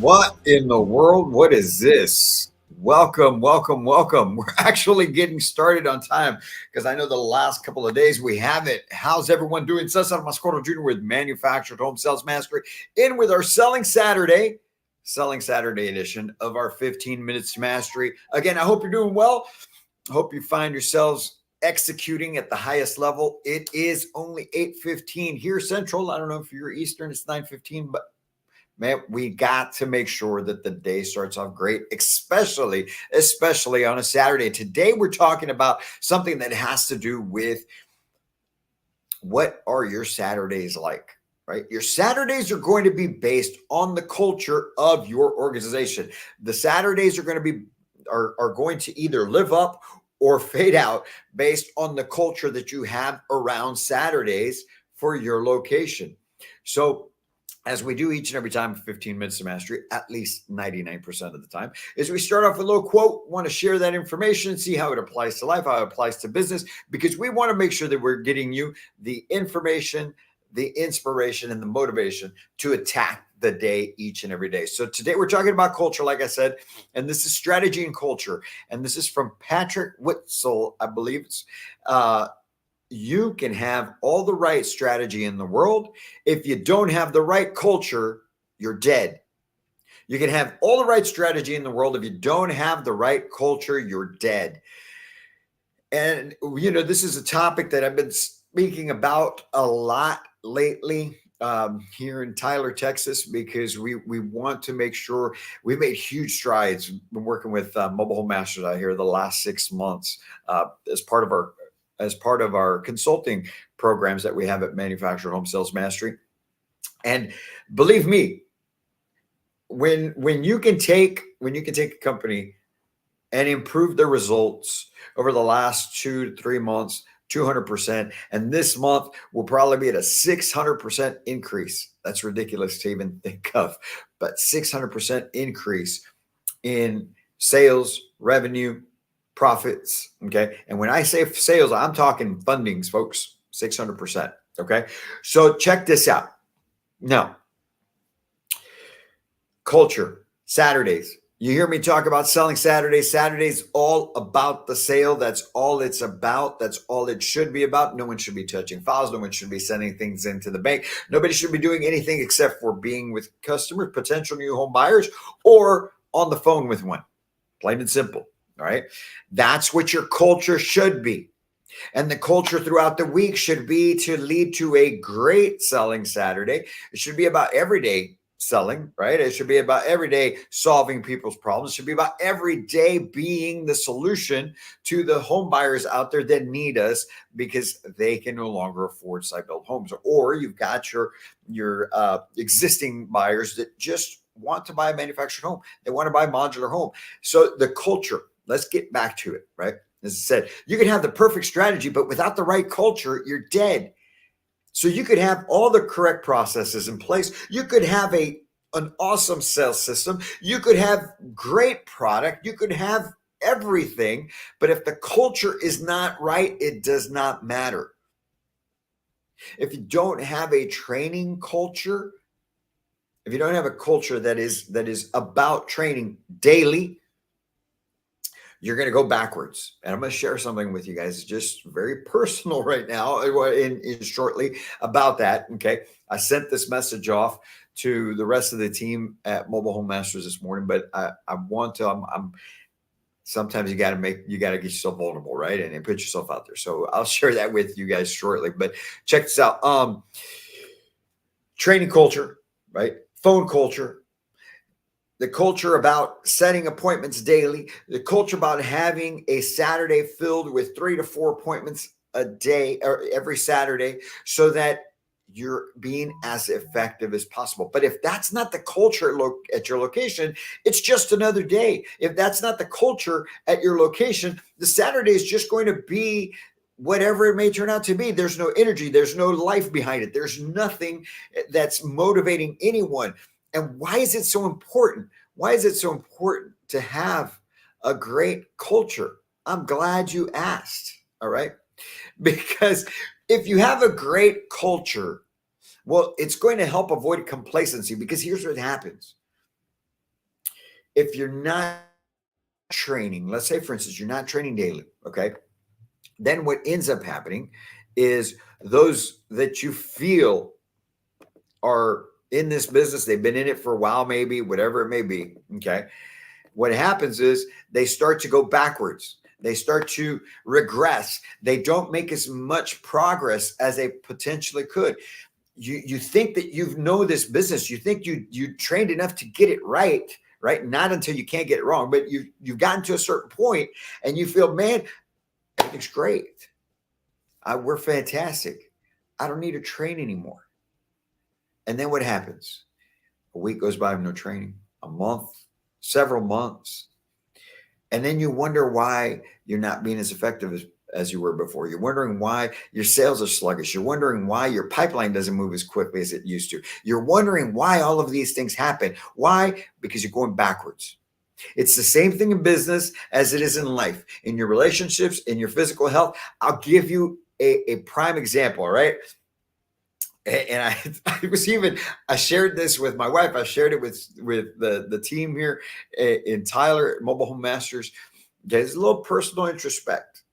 What in the world? What is this? Welcome, welcome, welcome. We're actually getting started on time because I know the last couple of days we haven't. How's everyone doing? Cesar Mascoro Jr. with Manufactured Home Sales Mastery in with our Selling Saturday edition of our 15 Minutes to Mastery. Again, I hope you're doing well. I hope you find yourselves executing at the highest level. It is only 8:15 here Central. I don't know if you're Eastern, it's 9:15, but man, we got to make sure that the day starts off great, especially on a Saturday. Today, we're talking about something that has to do with what are your Saturdays like, right? Your Saturdays are going to be based on the culture of your organization. The Saturdays are going to be are going to either live up or fade out based on the culture that you have around Saturdays for your location. So as we do each and every time for 15 minutes to mastery, at least 99% of the time, is we start off with a little quote, want to share that information, see how it applies to life, how it applies to business, because we want to make sure that we're getting you the information, the inspiration, and the motivation to attack the day each and every day. So today we're talking about culture, like I said, and this is strategy and culture. And this is from Patrick Whitzel, I believe it's you can have all the right strategy in the world. If you don't have the right culture, you're dead. You can have all the right strategy in the world. If you don't have the right culture, you're dead. And, this is a topic that I've been speaking about a lot lately here in Tyler, Texas, because we want to make sure we made huge strides. Been working with Mobile Home Masters out here the last 6 months as part of our consulting programs that we have at Manufactured Home Sales Mastery. And believe me, when you can take a company and improve their results over the last 2 to 3 months, 200%, and this month will probably be at a 600% increase. That's ridiculous to even think of, but 600% increase in sales, revenue, profits. Okay. And when I say sales, I'm talking fundings, folks, 600%. Okay. So check this out. Now, culture, Saturdays. You hear me talk about selling Saturdays. Saturdays all about the sale. That's all it's about. That's all it should be about. No one should be touching files. No one should be sending things into the bank. Nobody should be doing anything except for being with customers, potential new home buyers, or on the phone with one. Plain and simple. All right. That's what your culture should be. And the culture throughout the week should be to lead to a great selling Saturday. It should be about everyday selling, right? It should be about every day solving people's problems. It should be about every day being the solution to the home buyers out there that need us because they can no longer afford site-built homes. Or you've got your existing buyers that just want to buy a manufactured home. They want to buy a modular home. So the culture, let's get back to it, right? As I said, you can have the perfect strategy, but without the right culture, you're dead. So you could have all the correct processes in place. You could have an awesome sales system. You could have great product. You could have everything. But if the culture is not right, it does not matter. If you don't have a training culture, if you don't have a culture that is about training daily, you're going to go backwards. And I'm going to share something with you guys, just very personal right now, in shortly about that. Okay. I sent this message off to the rest of the team at Mobile Home Masters this morning, but I want to, I'm sometimes you got to get yourself vulnerable, right? And put yourself out there. So I'll share that with you guys shortly, but check this out. Training culture, right? Phone culture, the culture about setting appointments daily, the culture about having a Saturday filled with 3 to 4 appointments a day or every Saturday so that you're being as effective as possible. But if that's not the culture at your location, it's just another day. If that's not the culture at your location, the Saturday is just going to be whatever it may turn out to be. There's no energy. There's no life behind it. There's nothing that's motivating anyone. And why is it so important? Why is it so important to have a great culture? I'm glad you asked. All right. Because if you have a great culture, well, it's going to help avoid complacency because here's what happens. If you're not training, let's say, for instance, you're not training daily, okay? Then what ends up happening is those that you feel are in this business, they've been in it for a while, maybe, whatever it may be, okay? What happens is they start to go backwards. They start to regress. They don't make as much progress as they potentially could. You think that you know this business. You think you trained enough to get it right, right? Not until you can't get it wrong, but you've gotten to a certain point and you feel, man, everything's great. We're fantastic. I don't need to train anymore. And then what happens? A week goes by with no training, a month, several months. And then you wonder why you're not being as effective as you were before. You're wondering why your sales are sluggish. You're wondering why your pipeline doesn't move as quickly as it used to. You're wondering why all of these things happen. Why? Because you're going backwards. It's the same thing in business as it is in life, in your relationships, in your physical health. I'll give you a prime example, all right? And I shared this with my wife. I shared it with the team here in Tyler at Mobile Home Masters. There's a little personal introspect.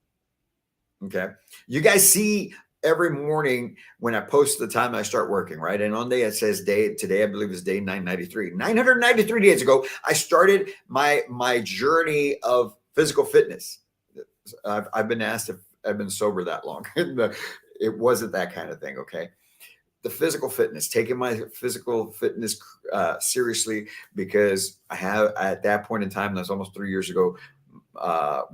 Okay. You guys see every morning when I post the time I start working, right? And on day it says today, I believe is day 993. 993 days ago, I started my journey of physical fitness. I've been asked if I've been sober that long. It wasn't that kind of thing. Okay. The physical fitness, taking my physical fitness seriously, because I have, at that point in time, that's almost 3 years ago,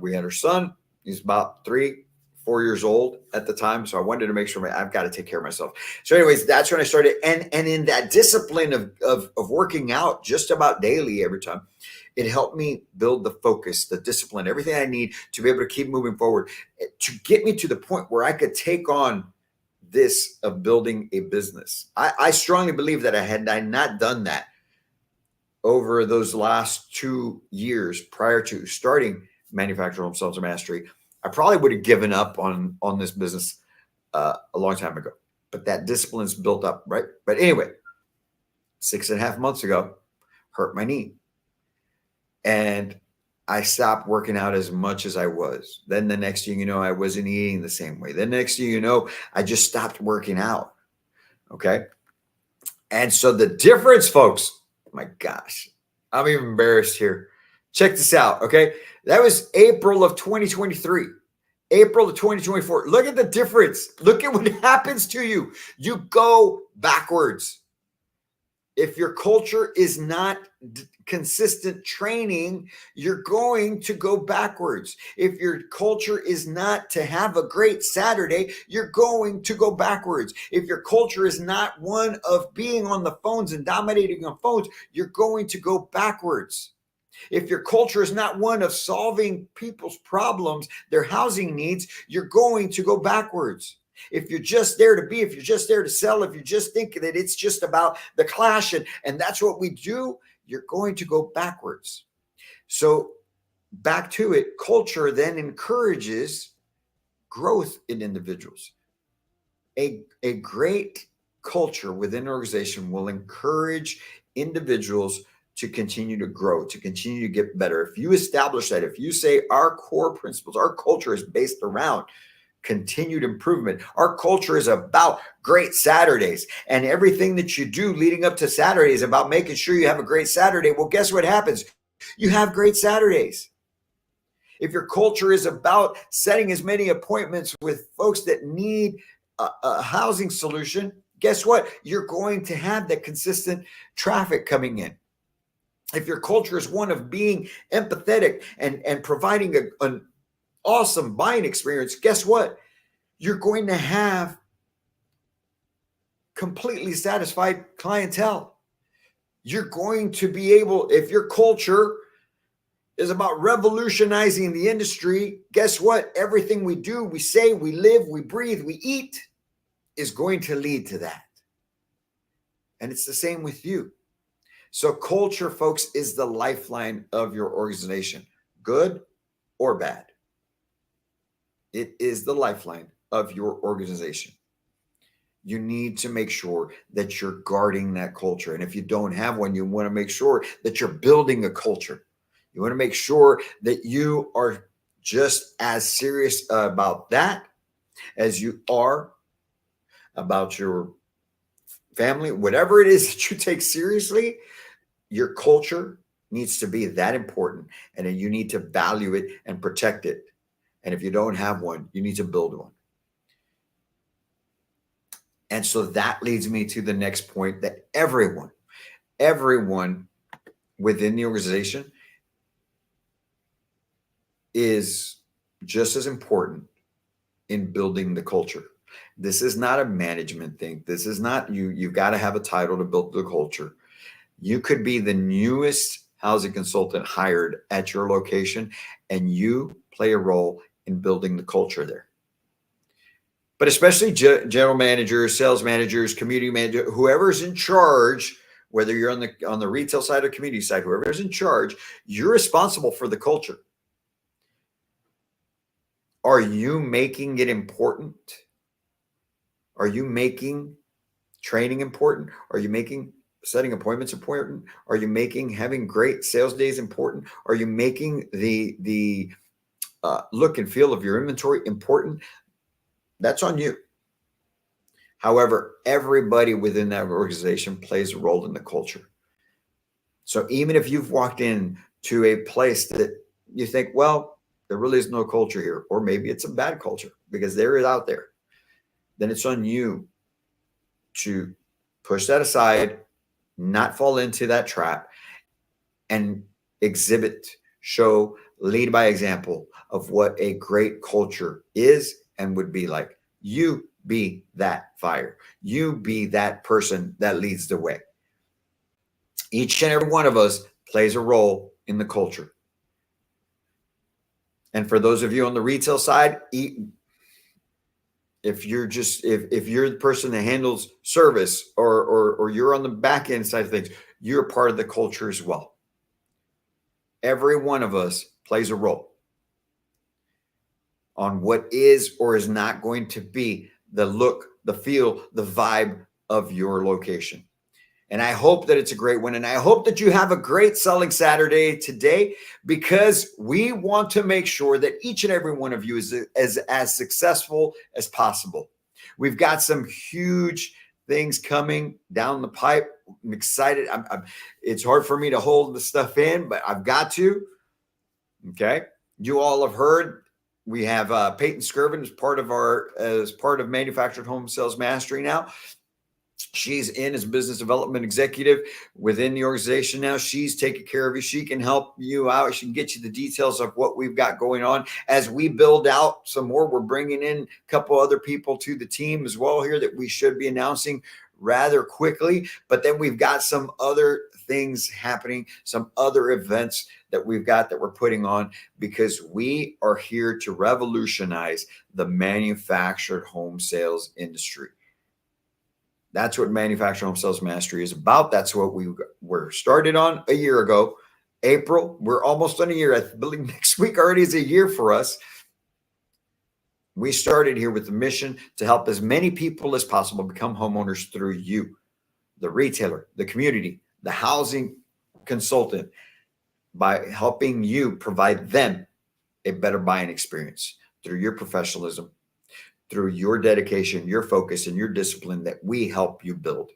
we had our son. He's about 4 years old at the time. So I wanted to make sure I've got to take care of myself. So anyways, that's when I started. And in that discipline of working out just about daily every time, it helped me build the focus, the discipline, everything I need to be able to keep moving forward, to get me to the point where I could take on this of building a business. I strongly believe that had I not done that over those last 2 years prior to starting Manufacturer Home Sales Mastery, I probably would have given up on this business a long time ago. But that discipline's built up, right? But anyway, 6.5 months ago, hurt my knee. And I stopped working out as much as I was. Then the next thing you know, I wasn't eating the same way. Then next thing you know, I just stopped working out. Okay. And so the difference, folks, my gosh, I'm even embarrassed here. Check this out. Okay. That was April of 2023. April of 2024. Look at the difference. Look at what happens to you. You go backwards. If your culture is not consistent training, you're going to go backwards. If your culture is not to have a great Saturday, you're going to go backwards. If your culture is not one of being on the phones and dominating on phones, you're going to go backwards. If your culture is not one of solving people's problems, their housing needs, you're going to go backwards. If you're just there to be, if you're just there to sell, if you just think that it's just about the clash and that's what we do, you're going to go backwards. So back to it, culture then encourages growth in individuals. A great culture within an organization will encourage individuals to continue to grow, to continue to get better. If you establish that, if you say our core principles, our culture is based around continued improvement. Our culture is about great Saturdays, and everything that you do leading up to Saturday is about making sure you have a great Saturday. Well, guess what happens? You have great Saturdays. If your culture is about setting as many appointments with folks that need a housing solution, guess what? You're going to have that consistent traffic coming in. If your culture is one of being empathetic and providing an awesome buying experience, guess what? You're going to have completely satisfied clientele. You're going to be able, if your culture is about revolutionizing the industry, guess what? Everything we do, we say, we live, we breathe, we eat is going to lead to that. And it's the same with you. So culture, folks, is the lifeline of your organization, good or bad. It is the lifeline of your organization. you need to make sure that you're guarding that culture. And if you don't have one, you want to make sure that you're building a culture. You want to make sure that you are just as serious about that as you are about your family. Whatever it is that you take seriously, your culture needs to be that important, and you need to value it and protect it. And if you don't have one, you need to build one. And so that leads me to the next point, that everyone within the organization is just as important in building the culture. This is not a management thing. This is not you've got to have a title to build the culture. You could be the newest housing consultant hired at your location, and you play a role in building the culture there. But especially general managers, sales managers, community manager, whoever's in charge, whether you're on the retail side or community side, whoever's in charge, you're responsible for the culture. Are you making it important? Are you making training important? Are you making setting appointments important? Are you making having great sales days important? Are you making the look and feel of your inventory important? That's on you. However, everybody within that organization plays a role in the culture. So even if you've walked in to a place that you think, well, there really is no culture here, or maybe it's a bad culture because there is out there, then it's on you to push that aside, not fall into that trap, and exhibit, show, lead by example of what a great culture is and would be like. You be that fire. You be that person that leads the way. Each and every one of us plays a role in the culture. And for those of you on the retail side, if you're the person that handles service or you're on the back end side of things, you're part of the culture as well. Every one of us plays a role on what is or is not going to be the look, the feel, the vibe of your location. And I hope that it's a great one. And I hope that you have a great Selling Saturday today, because we want to make sure that each and every one of you is as successful as possible. We've got some huge things coming down the pipe. I'm excited. It's hard for me to hold the stuff in, but I've got to. Okay. You all have heard we have Peyton Skirvin as part of Manufactured Home Sales Mastery now. She's in as business development executive within the organization now. She's taking care of you. She can help you out. She can get you the details of what we've got going on. As we build out some more, we're bringing in a couple other people to the team as well here that we should be announcing rather quickly. But then we've got some other things happening, some other events that we've got that we're putting on, because we are here to revolutionize the manufactured home sales industry. That's what Manufactured Home Sales Mastery is about. That's what we were started on a year ago. April, we're almost on a year. I believe next week already is a year for us. We started here with the mission to help as many people as possible become homeowners through you, the retailer, the community, the housing consultant, by helping you provide them a better buying experience through your professionalism, through your dedication, your focus, and your discipline that we help you build.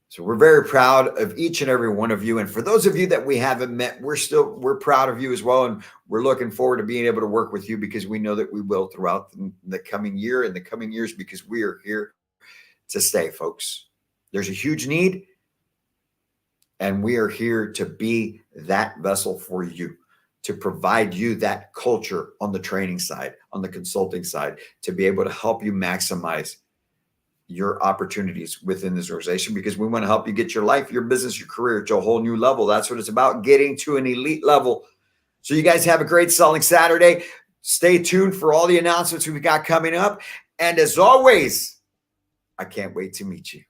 So we're very proud of each and every one of you. And for those of you that we haven't met, we're proud of you as well. And we're looking forward to being able to work with you, because we know that we will throughout the coming year and the coming years, because we are here to stay, folks. There's a huge need, and we are here to be that vessel for you, to provide you that culture on the training side, on the consulting side, to be able to help you maximize your opportunities within this organization, because we want to help you get your life, your business, your career to a whole new level. That's what it's about, getting to an elite level. So you guys have a great Selling Saturday. Stay tuned for all the announcements we've got coming up. And as always, I can't wait to meet you.